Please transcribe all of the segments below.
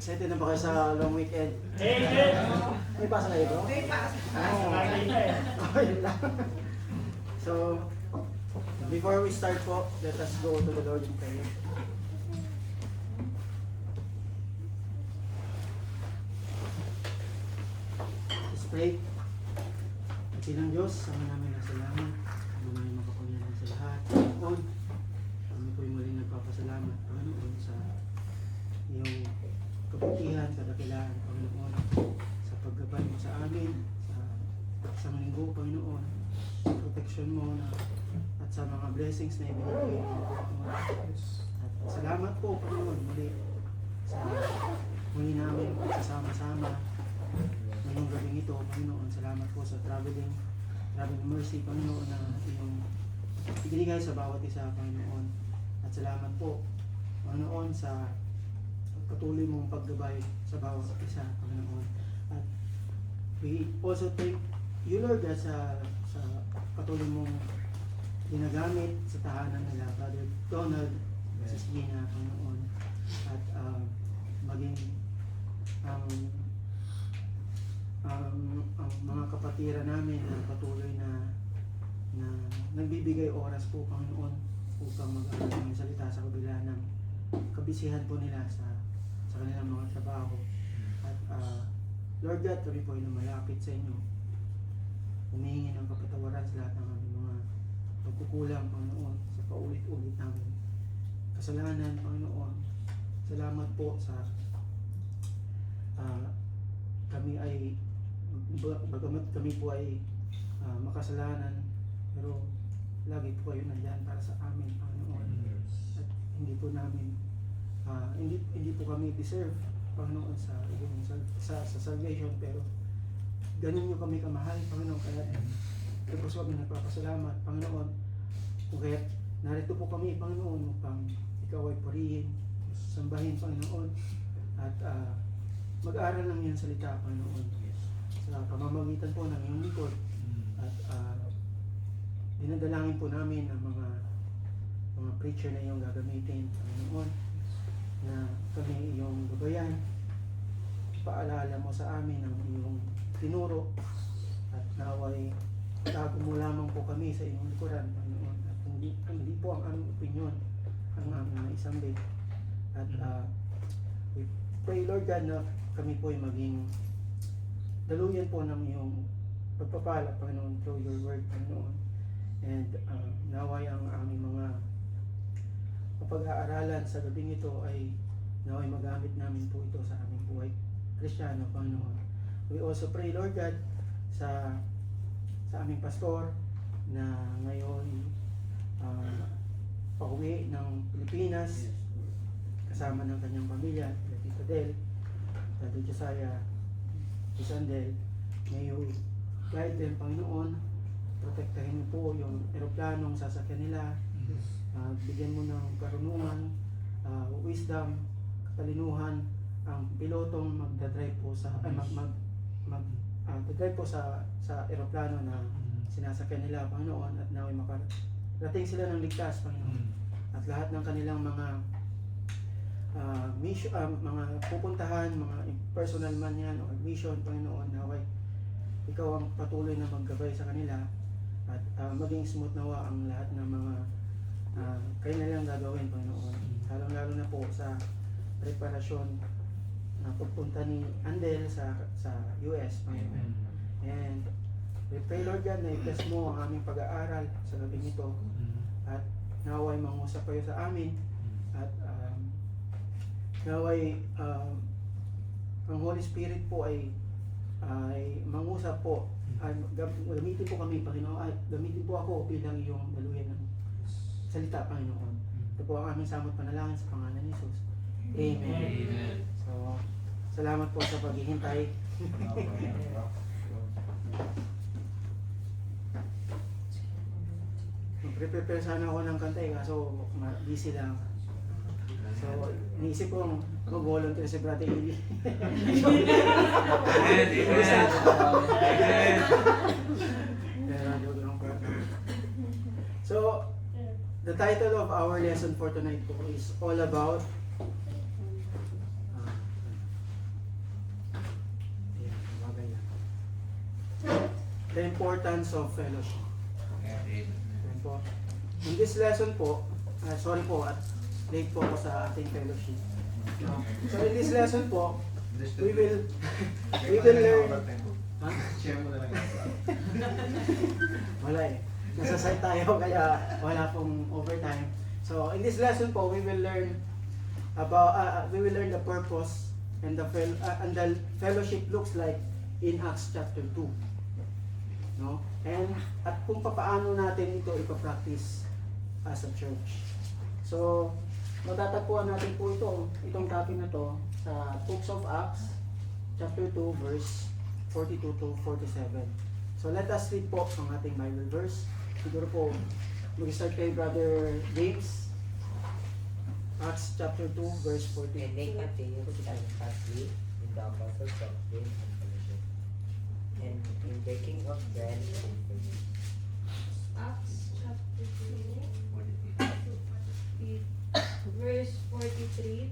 Excited na ba kayo sa long weekend? Amen! May pasa kayo bro? May paas. Lagi na eh. Okay lang. So, before we start po, let us go to the Lord in prayer. Let's pray. Bilang Diyos, sama namin na salamat. Sama namin makapangyarihan sa lahat. Panginoon, kami po'y muling nagpapasalamat, Panginoon, sa iyong kabutihan, kadakilaan, Panginoon, sa paggabay mo sa amin, sa isang linggo, Panginoon, sa protection mo na, at sa mga blessings na ibinigay mo, Panginoon. At salamat po, Panginoon, muli sa muli namin pagsasama-sama ngayong gabing ito, Panginoon. Salamat po sa traveling mercy, Panginoon, na iyong ibinigay sa bawat isa, Panginoon. At salamat po, Panginoon, sa patuloy mong paggabay sa bawat isa, Panginoon. At we also thank you, Lord, sa patuloy mong ginagamit sa tahanan nila, Brother Donald, Sis Gina, Panginoon. At maging ang mga kapatiran namin na patuloy na nagbibigay oras po, Panginoon, upang mag-aaral ng salita sa kabila ng kabisihan po nila sa kanilang mga trabaho. At Lord God, kami po ay lumalapit sa inyo, humihingi ng kapatawaran sa lahat ng aming mga pagkukulang, Panginoon, sa paulit-ulit namin kasalanan, Panginoon. Salamat po sa kami ay bagamat kami po ay makasalanan, pero lagi po kayo nandiyan para sa amin, Panginoon. At hindi po namin hindi po kami deserve, Panginoon, sa salvation, pero ganun nyo kami kamahal, Panginoon. Kaya po kami nagpapasalamat, Panginoon, kung kaya narito po kami, Panginoon, upang ikaw ay purihin, sambahin, Panginoon, at mag-aral ng iyong salita, Panginoon, sa pamamagitan po ng iyong likod. At dinadalangin po namin ang mga preacher na iyong gagamitin, Panginoon, na kami iyong gabayan. Paalala mo sa amin ang iyong tinuro, at naway tago mo lamang po kami sa iyong likuran, Panginoon, at hindi po ang aming opinyon ang aming naisambit. At we pray, Lord God, na kami po ay maging daluyan po ng iyong pagpapala, Panginoon, through your word, Panginoon. And naway ang aming mga pag-aaralan sa gabing ito ay naway magamit namin po ito sa aming buhay Kristiyano, Panginoon. We also pray, Lord God, sa aming pastor na ngayon pauwi ng Pilipinas kasama ng kanyang pamilya, Tito Del, Tito Josiah, Isandel. May you guide them, Panginoon. Protektahin niyo po yung eroplanong sasakyan nila. Bigyan mo ng karunungan, wisdom, katalinuhan ang pilotong magdadrive po sa magdadrive po sa eroplano na sinasakyan nila, Panginoon, at naway makarating sila ng ligtas, Panginoon. At lahat ng kanilang mga mission, mga pupuntahan, mga personal man yan o mission, Panginoon, naway ikaw ang patuloy na maggabay sa kanila, at maging smooth nawa ang lahat ng mga kanilang gagawin, Panginoon. Lalo na po sa preparasyon na pagpunta ni Andel sa US, Panginoon. And we pray, Lord God, na i-bless mo ang aming pag-aaral sa gabing ito, at naway mangusap kayo sa amin, at naway ang Holy Spirit po ay mangusap po, gamitin po kami, Panginoon, at gamitin po ako bilang iyong daluyan ng salita, Panginoon. Ito po ang aming samot panalangin sa pangalan ni Jesus. Amen. Amen. So, salamat po sa paghihintay. Mag-prepare sana ako ng kanta, kaso busy lang. So, iniisip ko mag-volunteer si Brother Eli. So, the title of our lesson for tonight po is all about the importance of fellowship. Amen. Ayan po. In this lesson po, sorry po at late po ako sa ating fellowship. No? So in this lesson po, we will learn. Ha? Share mo na lang ako. Wala eh. Nasa site tayo kaya wala pong overtime. So in this lesson po, we will learn the purpose and the fellowship looks like in Acts chapter 2. No? And at kung paano natin ito ipa-practice as a church. So matatagpuan natin po itong copy na to sa Books of Acts chapter 2 verse 42 to 47. So let us read po ang ating Bible verse. Siguro po mag-start kay Brother James. Acts chapter 2 verse 40. And they continued steadfastly in the apostles' doctrine and fellowship, and in breaking of bread and prayer. Acts chapter 2, verse 43.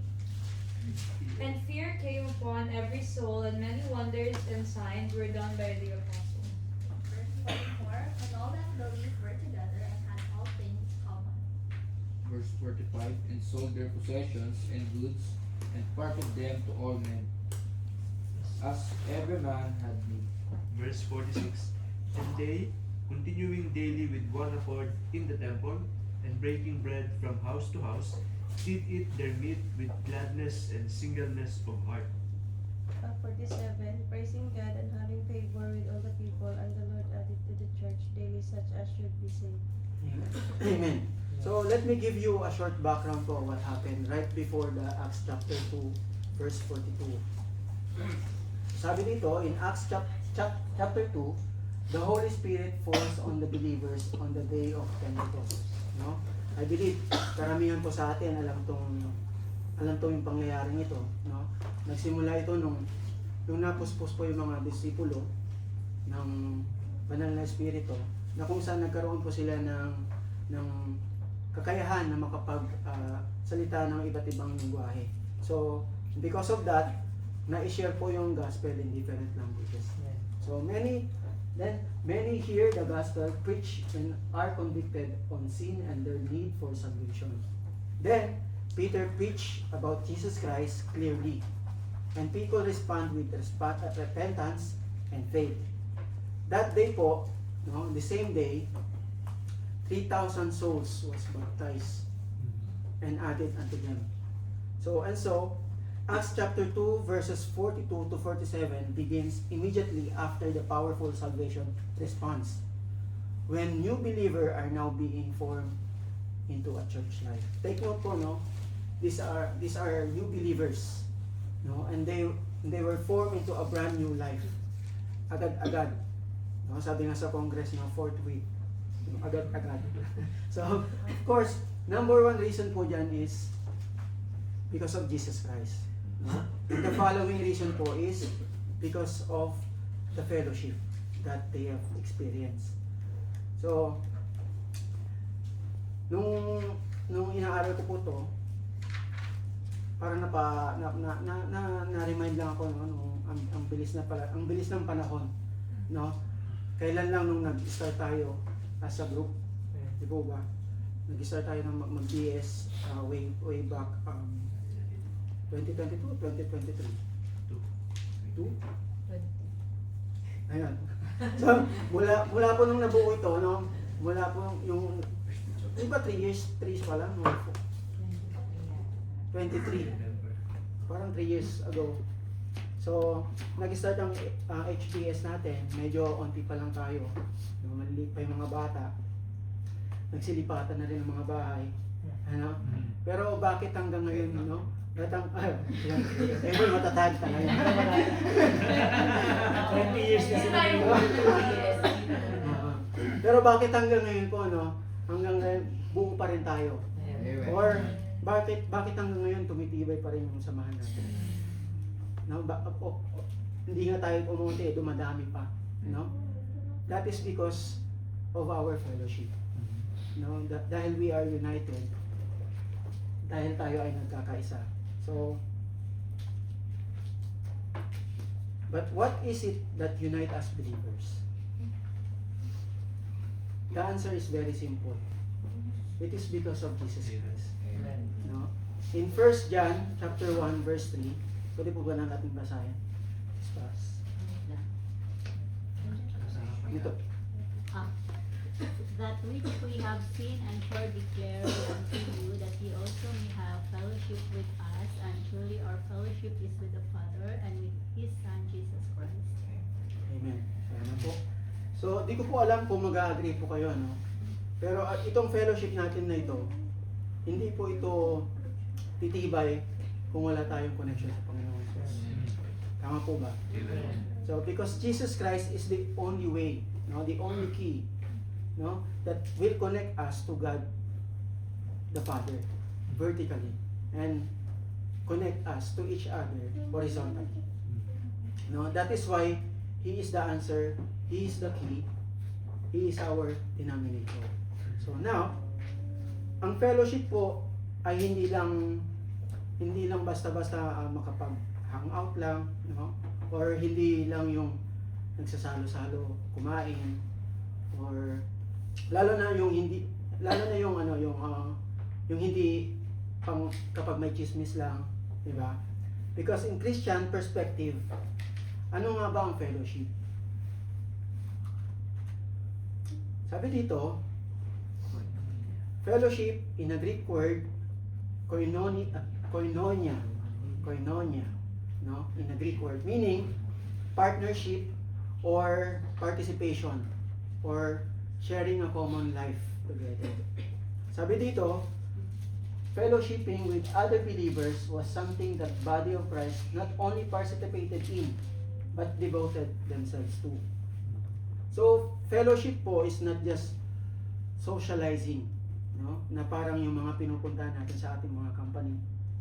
And fear came upon every soul, and many wonders and signs were done by the apostles. Verse 44, and all that believed were together and had all things common. Verse 45, and sold their possessions and goods, and parted them to all men, as every man had need. Verse 46. And they, continuing daily with one accord in the temple, and breaking bread from house to house, did eat their meat with gladness and singleness of heart. 47, praising God and having favor with all the people, and the Lord added to the church daily such as should be saved. Amen. So let me give you a short background for what happened right before the Acts chapter 2 verse 42. Sabi dito in Acts chapter 2, the Holy Spirit falls on the believers on the day of Pentecost. No? I believe karamihan po sa atin alam tong yung pangyayaring ito, no? Nagsimula ito nung napuspos po yung mga disipulo ng banal na espiritu, na kung saan nagkaroon po sila ng kakayahan na makapag-salita ng iba't ibang lingwahe. So, because of that, na-share po yung gospel in different languages. So, many hear the gospel preached and are convicted on sin and their need for salvation. Then, Peter preached about Jesus Christ clearly, and people respond with repentance and faith. That day po, no, the same day, 3,000 souls was baptized and added unto them. So, Acts chapter 2 verses 42 to 47 begins immediately after the powerful salvation response, when new believers are now being formed into a church life. Take note po, no? These are new believers, no? And they were formed into a brand new life. Agad-agad. No? Sabi nga sa Congress, no, forthwith. Agad-agad. So, of course, number one reason po dyan is because of Jesus Christ. No? And the following reason po is because of the fellowship that they have experienced. So, nung inaaral ko po to, parang na-remind lang ako, no, ang bilis ng panahon, no? Kailan lang nung nag-start tayo as a group, di po ba? Nag-start tayo ng mag-BS way back 2022, 2023. 2? Ayun. So, mula po nung nabuo ito, no? Mula po yung iba 3 years pa lang, no? 23. Parang 3 years ago. So, nag-start ang HBS natin. Medyo onti pa lang tayo. No, maliliit pa yung mga bata. Nagsilipatan na rin ang mga bahay. Ano? Pero bakit hanggang ngayon, no? Matatag talaga. 20 years na sila. Pero bakit hanggang ngayon po, no? Hanggang ngayon, buo pa rin tayo. Or, bakit hanggang ngayon tumitibay pa rin yung samahan natin? No? Hindi nga tayo pumunti, dumadami pa. No? That is because of our fellowship. No? Dahil we are united, dahil tayo ay nagkakaisa. So, but what is it that unite us believers? The answer is very simple. It is because of Jesus Christ. Amen. No? In 1 John chapter 1 verse 3, pwede po ba natin basahin? Fast. Dito. That which we have seen and heard declare we unto you, that ye also may have fellowship with us, and truly our fellowship is with the Father and with His Son Jesus Christ. Amen. Sana po. So, di ko po alam kung mag-agree po kayo, no? Pero itong fellowship natin na ito, hindi po ito titibay kung wala tayong connection sa Panginoon Jesus. Tama po ba? So, because Jesus Christ is the only way, no, the only key, no, that will connect us to God the Father vertically and connect us to each other horizontally. No, that is why He is the answer, He is the key, He is our denominator. So now, ang fellowship po ay hindi lang basta-basta makapag-hangout lang, no? Or hindi lang yung nagsasalo-salo, kumain, or lalo na yung hindi pang kapag may chismis lang, di ba? Because in Christian perspective, ano nga ba ang fellowship? Sabi dito, fellowship in a Greek word, koinonia, no? In a Greek word, meaning partnership or participation or sharing a common life together. Sabi dito, fellowshipping with other believers was something that body of Christ not only participated in, but devoted themselves to. So, fellowship po is not just socializing, no? Na parang yung mga pinupuntahan natin sa ating mga company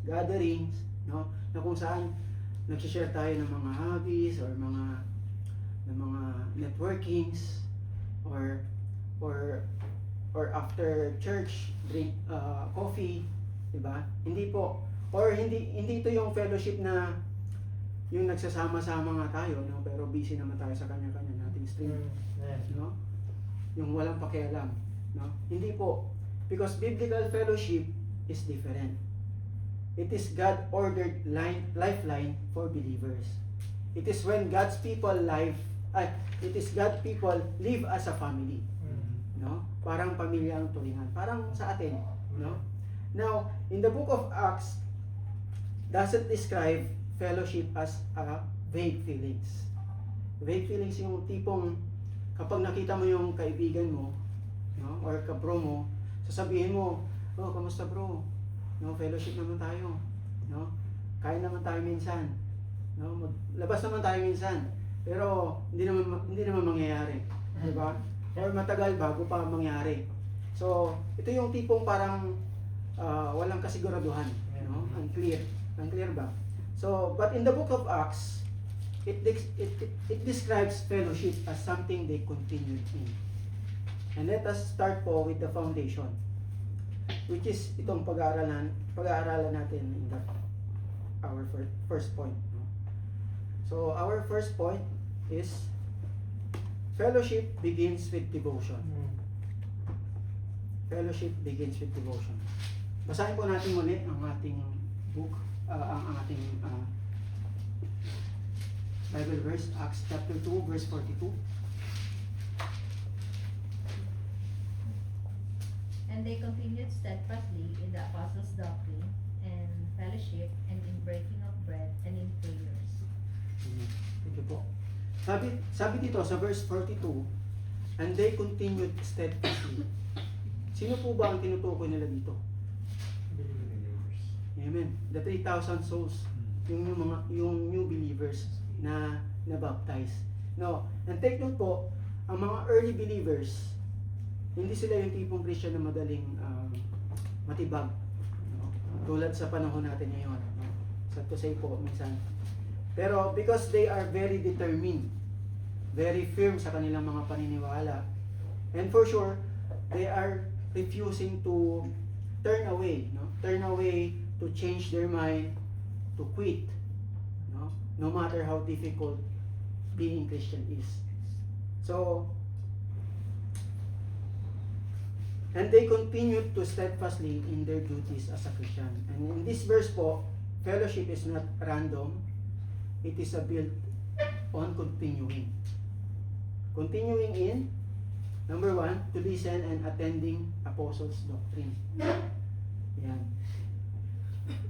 gatherings, no? Na kung saan nag-share tayo ng mga hobbies or ng mga networkings or after church drink coffee, di ba? Hindi po, or hindi ito yung fellowship na yung nagsasama-sama nga tayo, no? Pero busy naman tayo sa kanya-kanya nating stream, no? Yung walang pakialam, no? Hindi po, because biblical fellowship is different. It is God-ordered lifeline for believers. It is when God's people live as a family, no? Parang pamilya ang tulingan, parang sa atin, no? Now, in the book of Acts doesn't describe fellowship as a vague feelings. Vague feelings yung tipong kapag nakita mo yung kaibigan mo, no, or kabro mo, sasabihin mo, "Oh, kamusta bro? No, fellowship naman tayo, no? Kain naman tayo minsan, no? Labas naman tayo minsan." Pero hindi naman mangyayari, di ba? Or matagal bago pa mangyari. So, ito yung tipong parang walang kasiguraduhan, no? Unclear ba? So, but in the book of Acts, it describes fellowship as something they continued in. And let us start po with the foundation, which is itong pag-aaralan natin in our first point. No? So, our first point is fellowship begins with devotion. Fellowship begins with devotion. Basahin po natin muli ang ating book, ang ating Bible verse, Acts chapter 2, verse 42. And they continued steadfastly in the apostles' doctrine and fellowship and in breaking of bread and in prayers. Thank you po. Sabi dito sa verse 42, and they continued steadfastly. Sino po ba ang tinutukoy nila dito? Amen. The 3,000 souls, yung new believers na baptized. No, and take note po, ang mga early believers, hindi sila yung tipong Christian na madaling matibag. No? Tulad sa panahon natin ngayon. No? Sad to say po, minsan. Pero because they are very determined, very firm sa kanilang mga paniniwala, and for sure, they are refusing to turn away, to change their mind, to quit, no matter how difficult being Christian is. So, And they continued to steadfastly in their duties as a Christian. And in this verse po, fellowship is not random. It is a built on continuing. Continuing in, number 1, to listen and attending apostles' doctrine. Yan.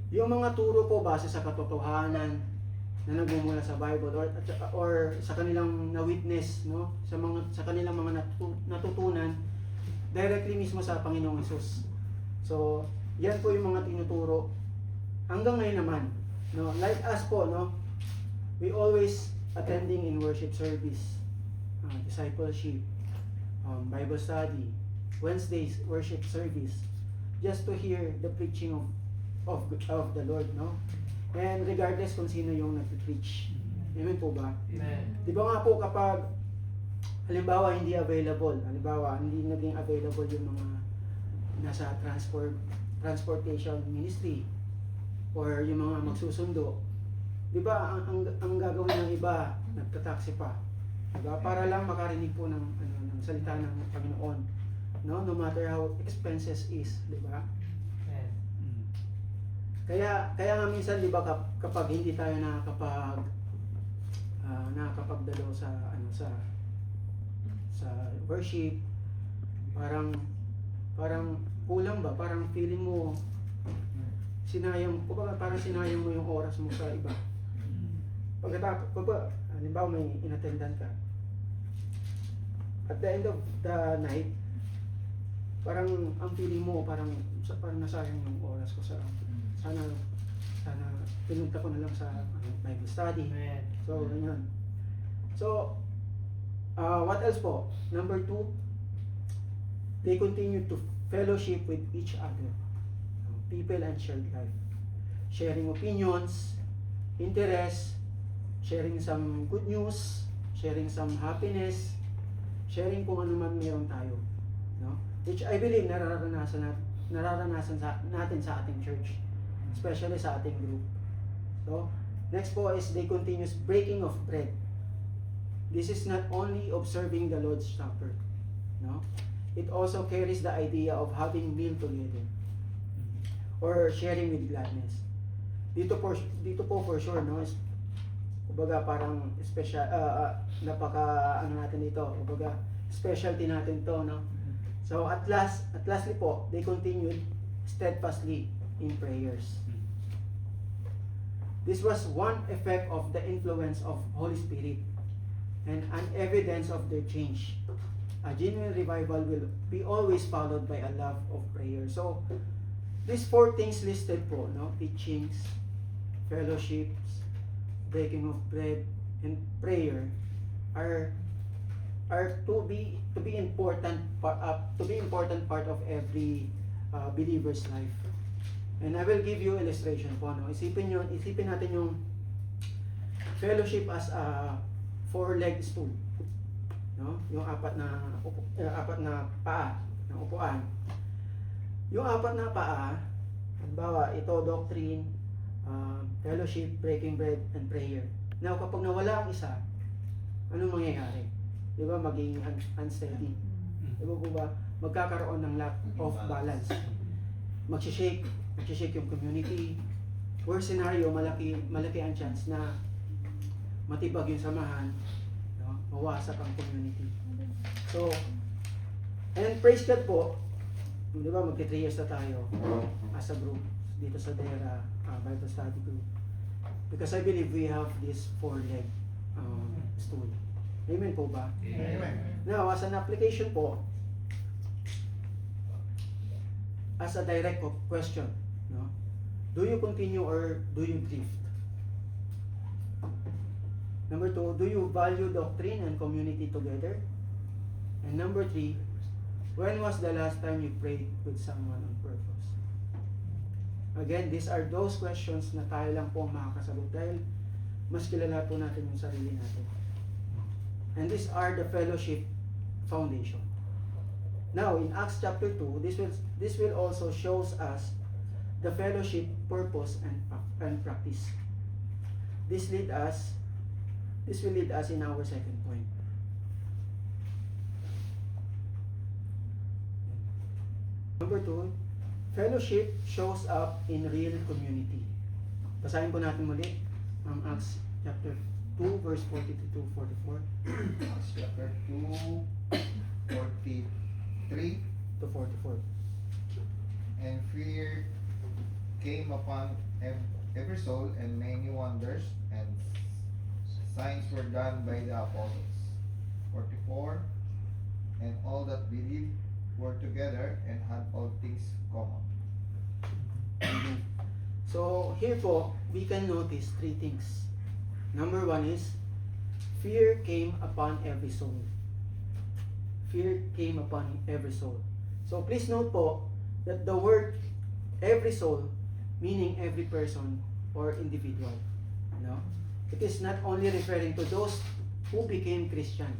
Yung mga turo po base sa katotohanan na nagmumula sa Bible or sa kanilang na-witness, no? Sa kanilang mga natutunan directly mismo sa Panginoong Hesus. So, yan po yung mga tinuturo hanggang ngayon naman, no? Like us po, no? We always attending in worship service, discipleship, Bible study, Wednesdays worship service, just to hear the preaching of the Lord, no? And regardless kung sino yung nag-preach. Amen po ba? Amen. Di ba nga po kapag halimbawa hindi available, halimbawa hindi naging available yung mga nasa transportation ministry or yung mga magsusundo, di ba ang gagawin ng iba, nagtataksi pa, di ba? Para lang makarinig po ng salita ng Panginoon, no matter how expenses is, di ba? Kaya nga minsan, di ba, kapag hindi tayo nakakapagdalo sa worship, parang kulang ba? Parang feeling mo parang sinayang mo yung oras mo sa iba. Pagkatapos, halimbawa may inattendan ka, at the end of the night, parang ang feeling mo parang nasayang yung oras ko sa sana pinunta ko na lang sa Bible study. Amen. So, ganyan. So, what else po? Number 2, they continue to fellowship with each other. People and shared life. Sharing opinions, interests, sharing some good news, sharing some happiness, sharing kung ano man meron tayo. No? Which I believe nararanasan natin sa ating church, especially sa ating group. So, next po is they continuous breaking of bread. This is not only observing the Lord's Supper, no? It also carries the idea of having meal together or sharing with gladness. Dito po for sure, no? Kumbaga parang special, natin dito, kumbaga specialty natin to, no? So at lastly po, they continued steadfastly in prayers. This was one effect of the influence of Holy Spirit and an evidence of their change. A genuine revival will be always followed by a love of prayer. So these 4 things listed po, no? Teachings, fellowships, breaking of bread, and prayer are to be important part of every believer's life. And I will give you illustration po, no? Isipin natin yung fellowship as a 4-legged stool, no? Yung apat na paa ng upuan. Yung 4 na paa, halimbawa ito doctrine, fellowship, breaking bread, and prayer. Now kapag nawala ang isa, anong mangyayari? Di ba, maging unsteady? Di ba po ba, magkakaroon ng lack of balance. Magsishake yung community. Worst scenario, malaki ang chance na matibag yung samahan, no? Mawasak ang community. So, and praise God po, di ba, magti 3 years na tayo as a group dito sa DERA Bible Study Group. Because I believe we have this 4-leg stool. Amen po ba? Amen. Now, as an application po, as a direct question, no? Do you continue or do you drift? Number 2, do you value doctrine and community together? And number 3, when was the last time you prayed with someone on purpose? Again, these are those questions na tayo lang po ang makakasagot dahil mas kilala po natin yung sarili natin. And these are the fellowship foundation. Now, in Acts chapter 2, this will also shows us the fellowship purpose and practice. This will lead us in our second point. Number 2, fellowship shows up in real community. Basahin po natin muli ang Acts chapter 2 verse 42 to 44 Acts chapter 2, 43. to 44. And fear came upon every soul, and many wonders and signs were done by the apostles. 44. And all that believed were together and had all things common. So here po, we can notice 3 things. Number 1 is, fear came upon every soul. Fear came upon every soul. So please note po, that the word every soul, meaning every person or individual. You know? It is not only referring to those who became Christian,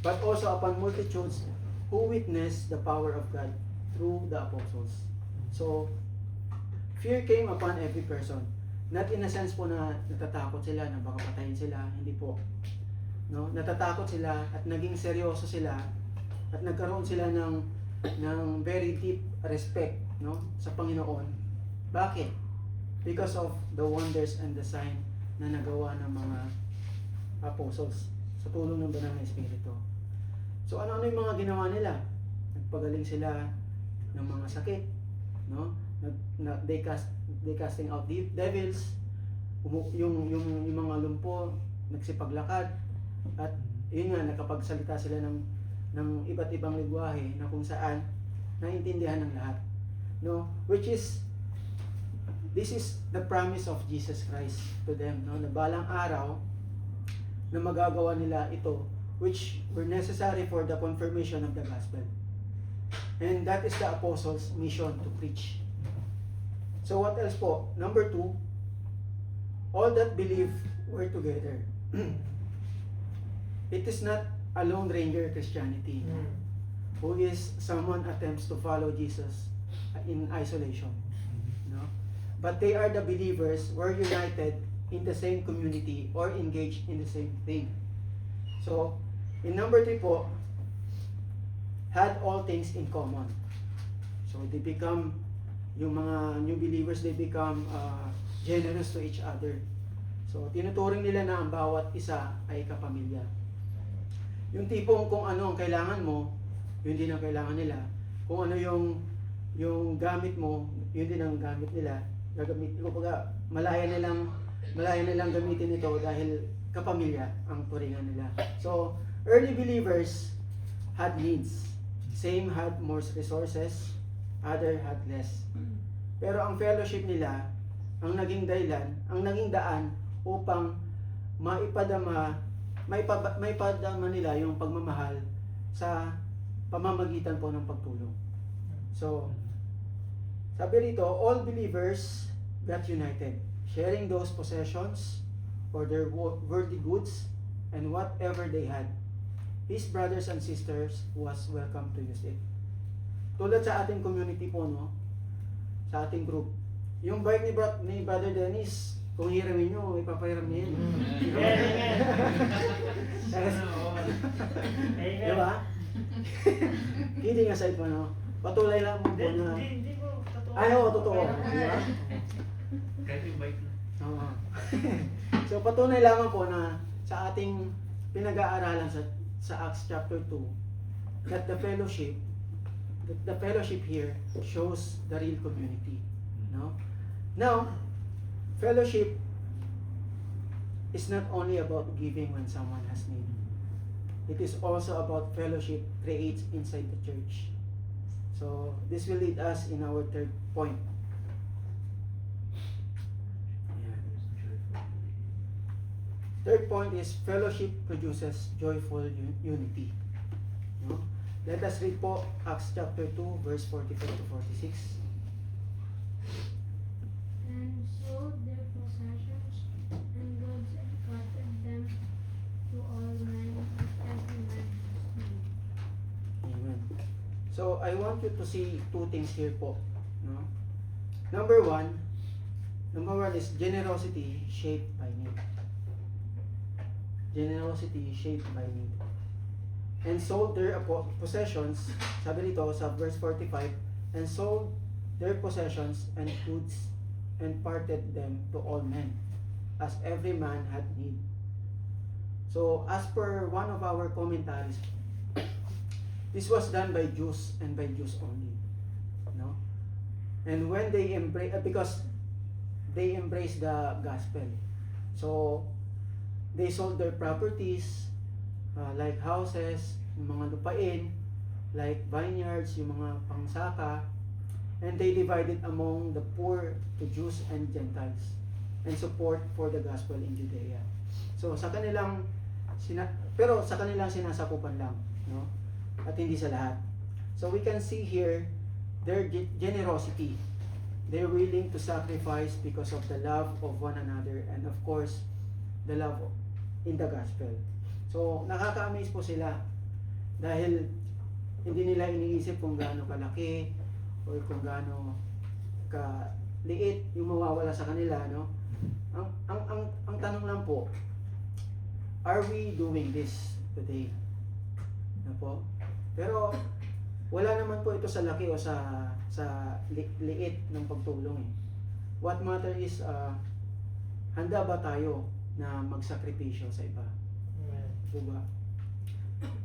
but also upon multitudes who witnessed the power of God through the apostles. So, fear came upon every person. Not in a sense po na natatakot sila na baka patayin sila, hindi po. No? Natatakot sila at naging seryoso sila at nagkaroon sila ng very deep respect, no, sa Panginoon. Bakit? Because of the wonders and the sign na nagawa ng mga apostles sa tulong ng Banal na Espiritu. So ano-ano yung mga ginawa nila? Nagpagaling sila ng mga sakit, no? They casting out devils, yung mga lumpo nagsipaglakad, at yun nga, nakapagsalita sila ng iba't ibang lengguwahe na kung saan naintindihan ng lahat, no, which is this is the promise of Jesus Christ to them, no, na balang araw na magagawa nila ito, which were necessary for the confirmation of the gospel, and that is the apostles' mission to preach. So what else po? Number 2, all that believe were together. It is not a Lone Ranger Christianity, who is someone attempts to follow Jesus in isolation, no? But they are the believers were united in the same community or engaged in the same thing. So, in number 3 po, had all things in common. So they become, yung mga new believers, they become generous to each other. So tinuturing nila na ang bawat isa ay kapamilya. Yung tipong kung ano ang kailangan mo, yun din ang kailangan nila. Kung ano yung gamit mo, yun din ang gamit nila. Kumbaga, malaya nilang gamitin ito dahil kapamilya ang turingan nila. So, early believers had needs. Same had more resources, other had less. Pero ang fellowship nila, ang naging dahilan, ang naging daan upang maipadama nila yung pagmamahal sa pamamagitan po ng pagtulong. So, sabi rito, all believers got united, sharing those possessions or their worldly goods and whatever they had. His brothers and sisters was welcome to use it. Tulad sa ating community po, no? Sa ating group. Yung bike ni Brother Dennis, kung hiramin nyo, ipapahiram niya yun. Diba? Kidding aside po, no? Patuloy lang mo po na... Hindi po, totoo. Ay, oo, totoo. Diba? Kahit yung bike na. Oo. So, patunay lamang po na sa ating pinag-aaralan sa Acts chapter 2, that the fellowship here shows the real community. No? Now, fellowship is not only about giving when someone has need. It is also about fellowship creates inside the church. So, this will lead us in our third point. Third point is fellowship produces joyful unity. No? Let us read po Acts chapter 2 verse 45 to 46. And sold their possessions and goods and parted them to all men, every man his need. Amen. So I want you to see 2 things here po. No? Number one is generosity shaped by need. Generosity shaped by need. and sold their possessions, sabi dito sa verse 45, and sold their possessions and goods and parted them to all men, as every man had need. So, as per one of our commentaries, this was done by Jews and by Jews only. No? And when they embrace, because they embraced the gospel. So, they sold their properties, like houses, yung mga lupain, like vineyards, yung mga pangsaka, and they divided among the poor to Jews and Gentiles, and support for the gospel in Judea. So, sa kanilang, pero sa kanilang sinasakupan lang, no? At hindi sa lahat. So, we can see here their generosity. They're willing to sacrifice because of the love of one another, and of course, the love in the gospel. So, nakaka-amaze po sila dahil hindi nila iniisip kung gaano kalaki or kung gaano kaliit yung mawawala sa kanila, no? Ang tanong lang po, are we doing this today? Na po? Pero wala naman po ito sa laki o sa liit ng pagtulong eh. What matter is handa ba tayo na magsakripisyo sa iba? Po ba?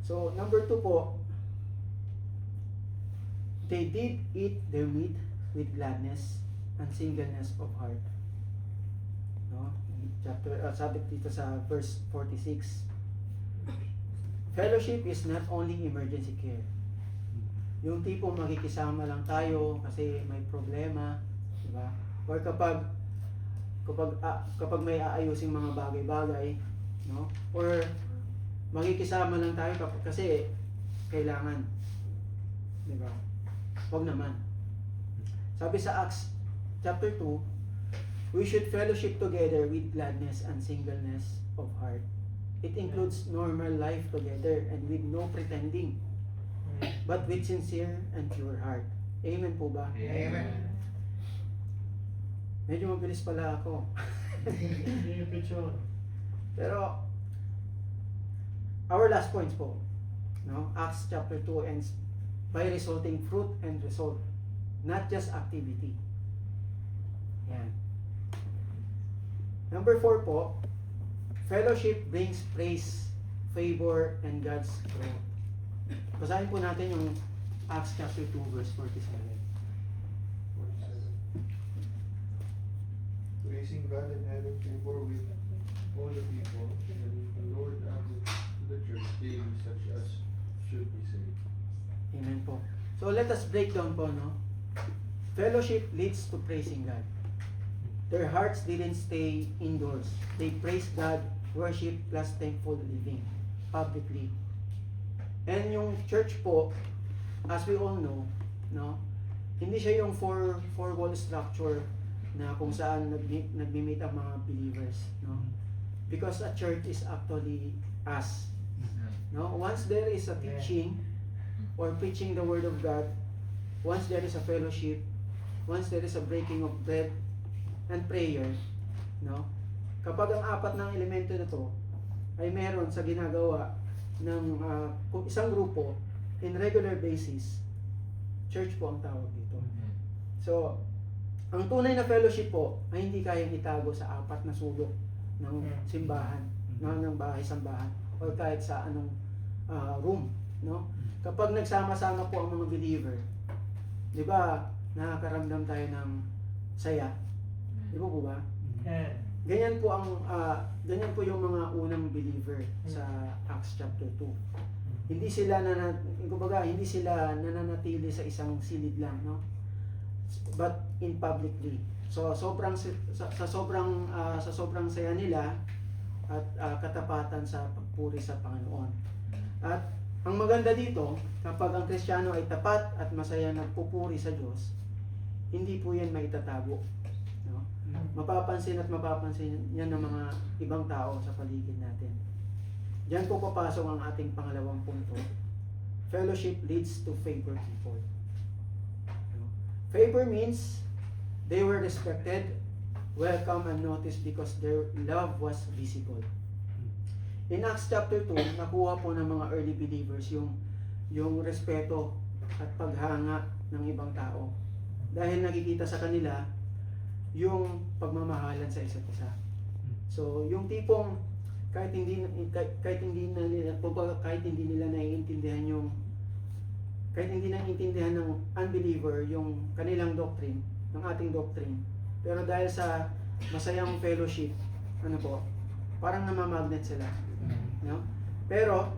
So, number 2 po, they did eat their meat with gladness and singleness of heart. No? Sabi dito sa verse 46. Fellowship is not only emergency care. Yung tipong makikisama lang tayo kasi may problema, di ba? Or kapag may aayusing mga bagay-bagay, no? Or makikisama lang tayo kasi kailangan, di ba? Huwag naman. Sabi sa Acts chapter 2, we should fellowship together with gladness and singleness of heart. It includes normal life together and with no pretending, but with sincere and pure heart. Amen po ba? Amen. Medyo mabilis pala ako. Pero, our last points po, no? Acts chapter 2 ends by resulting fruit and result, not just activity. Yan. Number 4 po, fellowship brings praise, favor, and God's growth. Basahin po natin yung Acts chapter 2 verse 47. Praising God and having favor with all the people, and the Lord added to the church daily such as should be saved. Amen po. So let us break down po, no? Fellowship leads to praising God. Their hearts didn't stay indoors. They praised God, worship plus thankful living publicly. And yung church po, as we all know, no? Hindi siya yung four-wall structure na kung saan nagmi-meet ang mga believers, no? Because a church is actually us. No? Once there is a teaching or preaching the word of God, once there is a fellowship, once there is a breaking of bread and prayer, no? Kapag ang apat ng elemento na to ay meron sa ginagawa ng isang grupo in regular basis, church po ang tawag dito. So, ang tunay na fellowship po ay hindi kayang itago sa apat na sulok ng simbahan, ng bahay-sambahan, or kahit sa anong room, no? Kapag nagsama-sama po ang mga believer, di ba, nakakaramdam tayo ng saya? Di ba po ba? Ganyan po ganyan po yung mga unang believer sa Acts chapter 2. Hindi sila hindi sila nananatili sa isang silid lang, no? But in publicly. So sobrang sa sobrang saya nila at katapatan sa pagpuri sa Panginoon. At ang maganda dito, kapag ang Kristiyano ay tapat at masaya nagpupuri sa Diyos, hindi po yan maitatago. No? Mapapansin yan ng mga ibang tao sa paligid natin. Diyan po papasok ang ating pangalawang punto. Fellowship leads to favor people. No? Favor means they were respected, welcome, and noticed because their love was visible. In Acts chapter 2, nakuha po ng mga early believers yung respeto at paghanga ng ibang tao. Dahil nakikita sa kanila yung pagmamahalan sa isa't isa. So, yung tipong kahit hindi nila naiintindihan ng unbeliever yung kanilang doctrine, ng ating doctrine. Pero dahil sa masayang fellowship, parang namamagnet sila. No? Pero,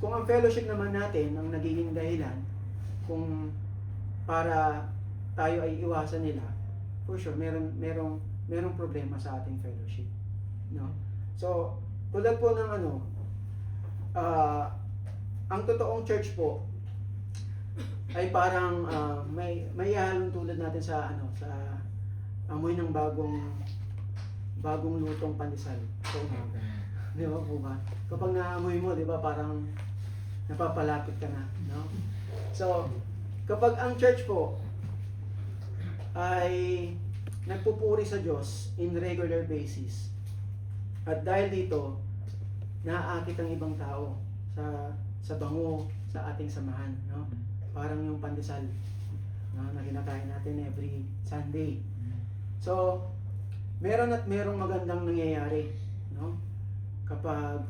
kung ang fellowship naman natin ang nagiging dahilan kung para tayo ay iwasan nila, for sure, merong problema sa ating fellowship. No? So, tulad po ng ang totoong church po ay parang may halong tulad natin sa amoy ng bagong lutong pandesal. So, di ba po ba? Kapag naamoy mo, di ba, parang napapalapit ka na, no? So, kapag ang church po ay nagpupuri sa Diyos in regular basis, at dahil dito, naaakit ang ibang tao sa bango sa ating samahan, no? Parang yung pandesal, no, na kinakain natin every Sunday. So, merong magandang nangyayari, no? Kapag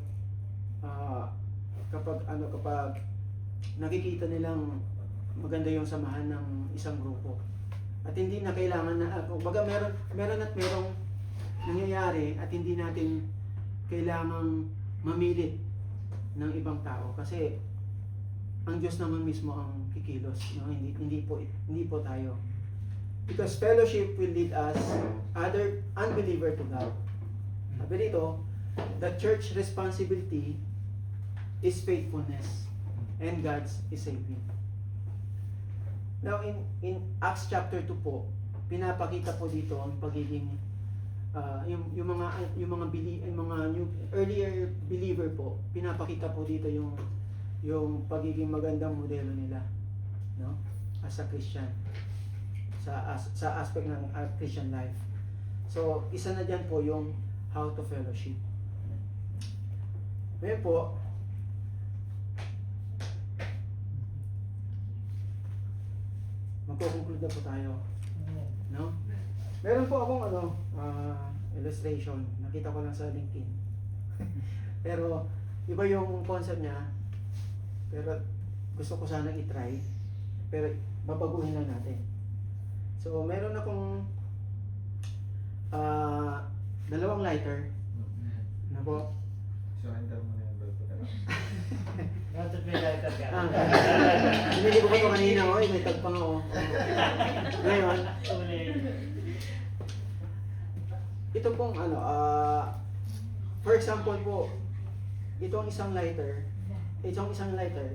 nakikita nilang maganda yung samahan ng isang grupo. At hindi na kailangan na, kumbaga meron nangyayari at hindi natin kailangang mamilit ng ibang tao kasi ang Diyos naman mismo ang kikilos, no? Hindi po tayo. Because fellowship will lead us, other unbeliever, to God. Sabi dito, the church responsibility is faithfulness and God's is saving. Now in Acts chapter 2 po, pinapakita po dito ang pagiging yung mga earlier believer po, pinapakita po dito yung pagiging magandang modelo nila, no? As a Christian, sa aspect ng Christian life. So, isa na diyan po yung how to fellowship. Ngayon po, magko-conclude na po tayo, no? Meron po akong illustration, nakita ko lang sa LinkedIn. Pero iba yung concept niya, pero gusto ko sana i-try, pero babaguhin lang natin. So meron akong dalawang lighter, na po. Surrender mo na yung bulb ko na lang. Hindi ko pa ito kanina, may tagpang ako. Ngayon, ito pong for example po, itong isang lighter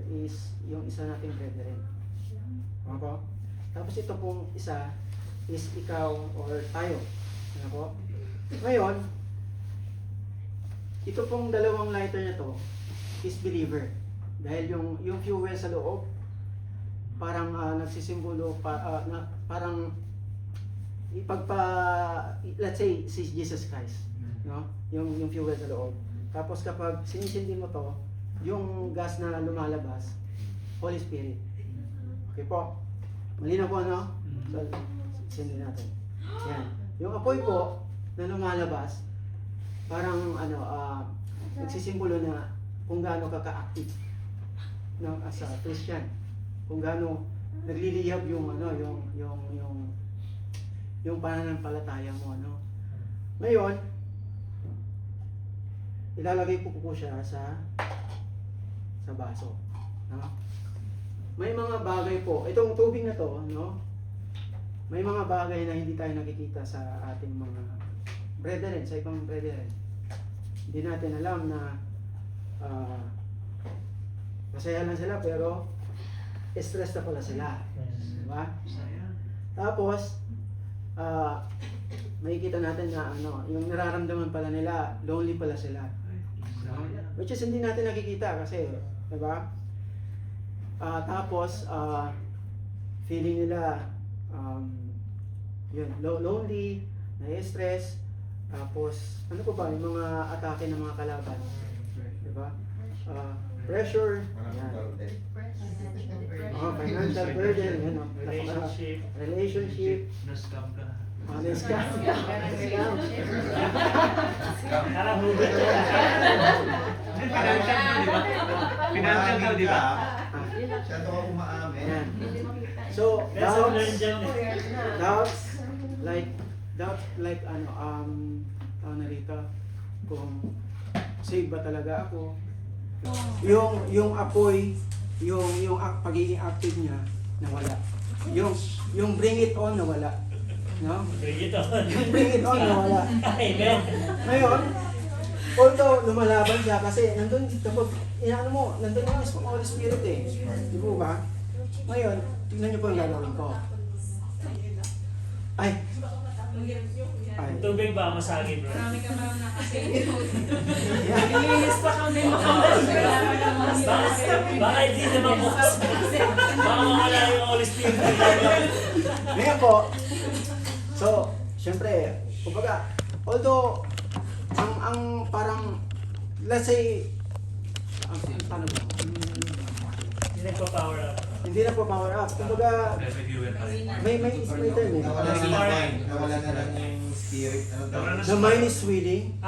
is yung isa nating brethren. Okay? Tapos ito pong isa is ikaw or tayo. Ano po? Ngayon, ito pong dalawang lighter na to is believer. Dahil yung fuel sa loob parang nagsisimbolo parang let's say si Jesus Christ, no? Yung fuel sa loob. Tapos kapag sinisindi mo to, yung gas na lumalabas, Holy Spirit. Okay po. Malinaw po, no? So, sindi natin. Yan. Yung apoy po na lumalabas, parang nagsisimbolo na kung gaano ka ka-active, no, as a Christian. Kung gaano nagliliyab yung pananampalataya mo, no? Ngayon, ilalagay ko siya sa baso, no? May mga bagay po, itong tubig na to, no? May mga bagay na hindi tayo nakikita sa ating mga brethren, sa ibang brethren. Hindi natin alam na masaya lang sila pero stress na pala sila. Diba? Tapos, makikita natin na yung nararamdaman pala nila, lonely pala sila. Which is hindi natin nakikita kasi, diba? Tapos, feeling nila, lonely, na-stress, tapos, ano po ba, yung mga atake ng mga kalaban. Diba? Pressure, financial burden, yan o. Relationship, Na-scam ka. honest ka. Financial daw, di ba? Masyado ka umaamin. Yan. So, like tao na rito, kung save ba talaga ako, yung apoy, yung pagiging active niya, nawala. Yung bring it on, nawala. No? Yung bring it on, nawala. Ngayon, although lumalaban siya kasi nandun, kapag inaano mo, nandun yung Holy Spirit eh. Di ba ba? Ngayon, tingnan niyo po ang gagawin ko. Ay. Tubig ba masagi, bro? Marami ka parang nakasave. Baka hindi naman bukas. Baka mawala yung Holy Spirit. Ngayon po, so, syempre, kumbaga, although, ang parang, let's say, paano ba? Hindi nagpa-power up. Hindi na po power up. Kumbaga, may term eh. Nawala na lang. Nawala na lang yung spirit. The mind is willing.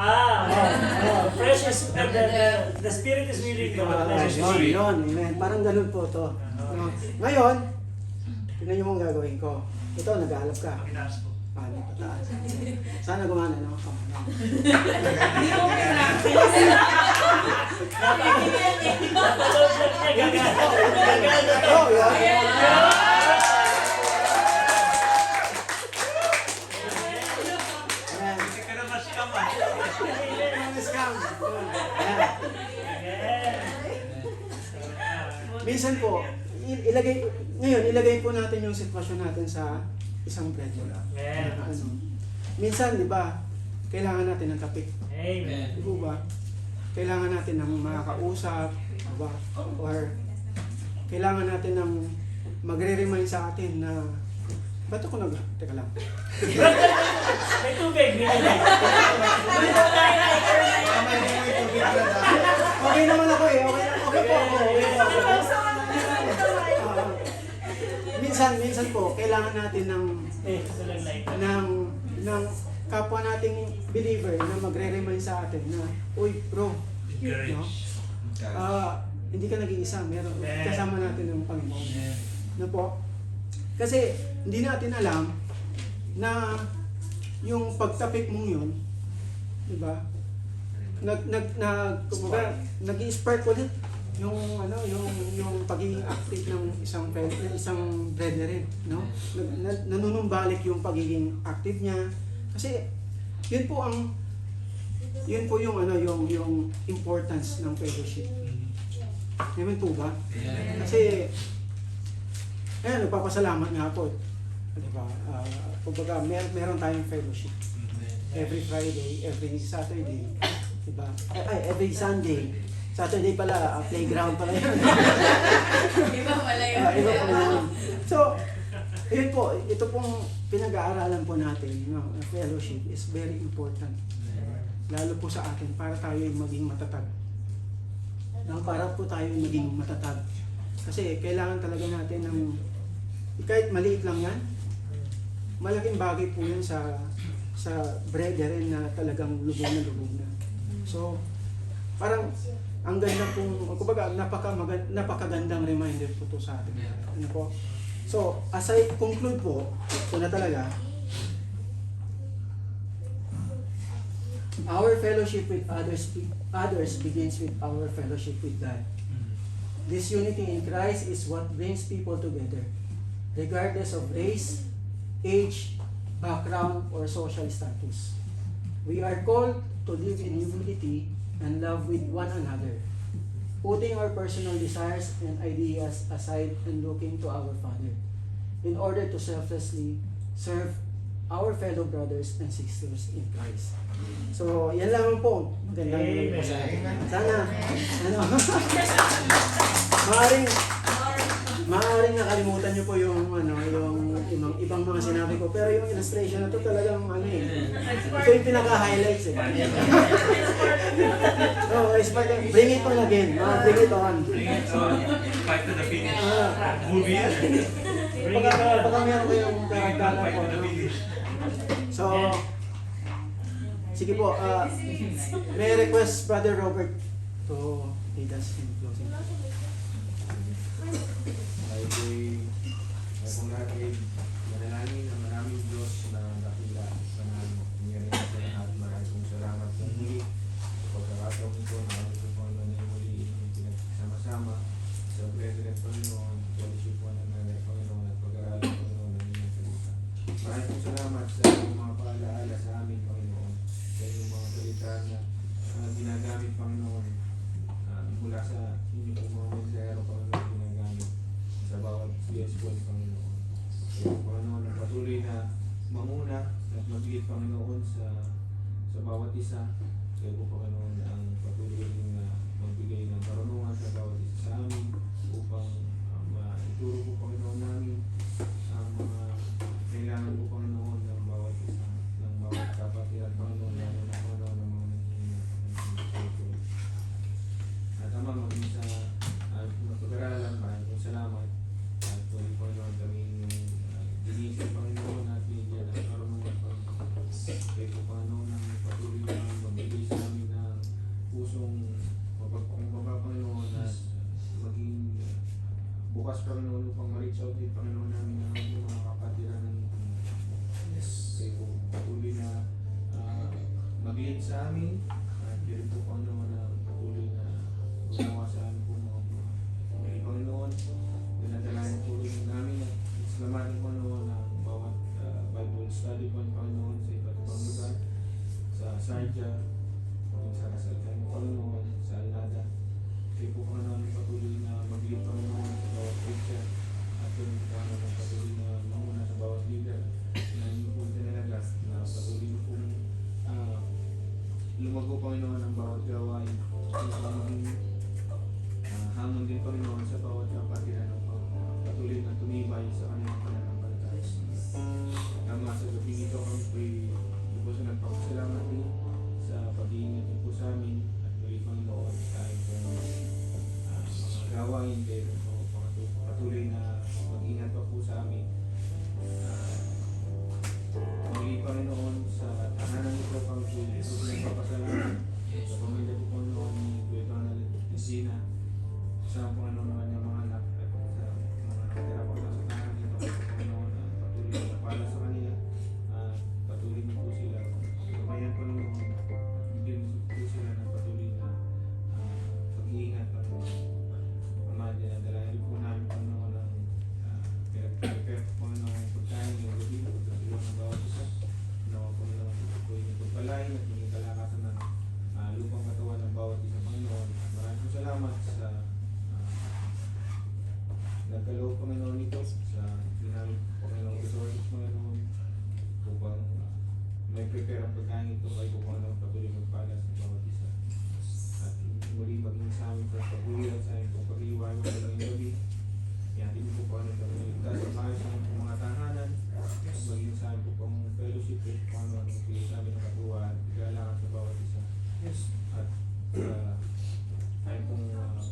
Fresh is, the spirit is willing. The flesh is weak. Yun, amen. Parang ganun po to. Ngayon, tingnan niyo mo ang gagawin ko. Ito, nag-aalap ka. Paano pataas? Sana gumana, no? Napaload lang niya, gagana to. Oh, yeah. Ayan. Hindi ka na ma-scam ah. Mga scam. Ayan. Minsan po, ilagay po natin yung sitwasyon natin sa isang preso. Minsan, di ba, kailangan natin ng topic. Amen. Di ba? Kailangan natin ng makakausap, di ba? Or kailangan natin ng magre-remind sa atin na ba't ako teka lang. May tubig. Okay naman ako eh. Okay po ako. Minsan po, kailangan natin ng kapwa nating believer na magre-remind sa atin na, uy bro, no? Hindi ka nag-iisa, meron kasama natin ng Panginoon. No po? Kasi hindi natin alam na yung pagtapik mong yun, di ba? Nag-spark ulit yung pagiging active ng isang brethren, no? Nanunumbalik yung pagiging active niya. Kasi yun po yung importance ng fellowship. Naman po ba? Kasi nagpapasalamat nga po. Diba? Kumbaga, meron tayong fellowship. Every Friday, every Saturday. Diba? Every Sunday. Saturday pala, playground pala yan. Iba pala yun. Iba pala yun. So, yun po, ito pong pinag-aaralan po natin, fellowship is very important. Lalo po sa atin, para tayo maging matatag. Para po tayo maging matatag. Kasi kailangan talaga natin ng, kahit maliit lang yan, malaking bagay po yun sa brethren na talagang lubog na. So, parang, ang ganda pong, kumbaga, napakagandang reminder po to sa atin. Ano po? So, as I conclude po, ito na talaga, our fellowship with others begins with our fellowship with God. This unity in Christ is what brings people together, regardless of race, age, background, or social status. We are called to live in humility and love with one another, putting our personal desires and ideas aside and looking to our Father, in order to selflessly serve our fellow brothers and sisters in Christ. So, yan lang po. Magandang gabi po sa akin. Sana, maaaring nakalimutan niyo po yung ibang mga sinabi ko, pero yung illustration na to talagang ito yung pinaka-highlights eh. No, it's like, bring it on again. No, bring it on. Bring it on. Fight to the finish. Ah. Movie. Baka meron kayong Bring it on. karagdagan Fight po. to the finish. So, sige po, may request Brother Robert to lead us in closing. Ay kung natin manalangin ang maraming Diyos na dakila sa nangyari sa lahat. Maraming kong salamat sa muli. Pagkakataon ko na kami sa Panginoon ay muli inyong pinagsama-sama sa Brethren Panginoon, fellowship po ng nanay Panginoon at pag-aaral ng Panginoon ng inyong salita. Maraming kong salamat sa inyong mga paalaala sa amin, Panginoon, sa inyong mga salita na ginagamit, Panginoon, mula sa inyong mga mensahero, Panginoon, ginagamit sa bawat CS point, Panginoon. Kaya Panginoon, ang patuloy na mamuna at magbigay, Panginoon, sa bawat isa. Kaya po, Panginoon, ang patuloy rin na magbigay ng karunungan sa bawat isa sa amin upang maituro po, Panginoon, namin ang mga kailangan po, Panginoon, ng bawat isa, ng bawat kapatiran, Panginoon, lalo na, Panginoon, ng mga nangyayari, Panginoon. At Ama, maging sa pag-aralan, maraming kong salamat. At tuloy, Panginoon, kami yung dinisip, Panginoon, at binigyan ng karunungan, Panginoon. Kaya po, Panginoon, ang patuloy na magbigay sa amin ng pusong mapagpakumbaba, Panginoon, at maging bukas, Panginoon, upang ma-reach out din, Panginoon, namin ang ating mga kapatiran ng kaya po, patuloy na mag-lead sa amin. At yun po, Panginoon, na patuloy na gumawa sa amin po mga Panginoon. Dinadalayan po rin namin at salamatin, Panginoon, ang bawat Bible study po, Panginoon, sa iba't ibang lugar, sa Sarja, sa Kasalkan, Panginoon, sa Alnada. Kaya po, Panginoon, patuloy na mag-lead, Panginoon, sa bawat preacher. At yun po, Panginoon, patuloy na mamuna sa bawat leader na inyong po dinalaga na patuloy na po lumago, Panginoon, ang bawat gawain. Upang maging hamon din, Panginoon, sa bawat kapatiran ng patuloy na tumibay sa kanilang pananampalataya. Tama sa gabing ito, kami po'y lubos na nagpapasalamat din sa pag-iingat niyo po sa amin at tuloy, Panginoon, kahit mga gawain kayo po patuloy na mag-ingat pa po sa amin. Muli, Panginoon, sa tahanan ito, kami po'y lubos na nagpapasalamat sa pamilya po, Panginoon, ni Kuya Donald at Sina, sa Panginoon naman yung mga anak at sa mga nakatira po sa tahanan ito, Panginoon, patuloy na napala sa kanila at patuloy na po sila gabayan, Panginoon, bigyan po sila ng patuloy na pag-iingat, Panginoon. Ama, dinadalayan po namin, Panginoon, ang pinag-prepare po, Panginoon, ang pagkain ng gabi, pagkatulong ng bawat isa. Nawa, Panginoon, po yung pagpalain at yung kalakasan ng lupang katawan ng bawat isa, Panginoon. Maraming salamat sa nagkaloob, Panginoon, nito sa ginamit, Panginoon, resources, Panginoon, upang may prepare ang pagkain ito ay upang patuloy magpala sa bawat isa. At muli maging sa amin sa pag-uwi at sa amin kung pag-iwan mo ng gabi. Iyatin po po ang kami ligtas sa bahay sa aming mga tahanan at maging sa amin po pang fellowship at Panginoon ang pili sa amin ng katuwaan at galangan sa bawat isa. At ay pong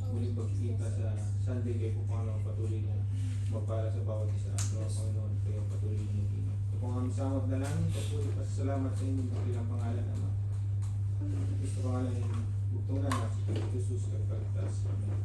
muling pagkita sa Sunday kayo po, Panginoon, patuloy na magpala sa bawat isa. At Panginoon, kayo patuloy na mag-ingat. Ito pong aming sa magdalangin, patuloy pasasalamat sa inyong kabilang pangalan, Ama. Gusto pangalan ng buktungan at si Jesus, kagpagtas. Amen.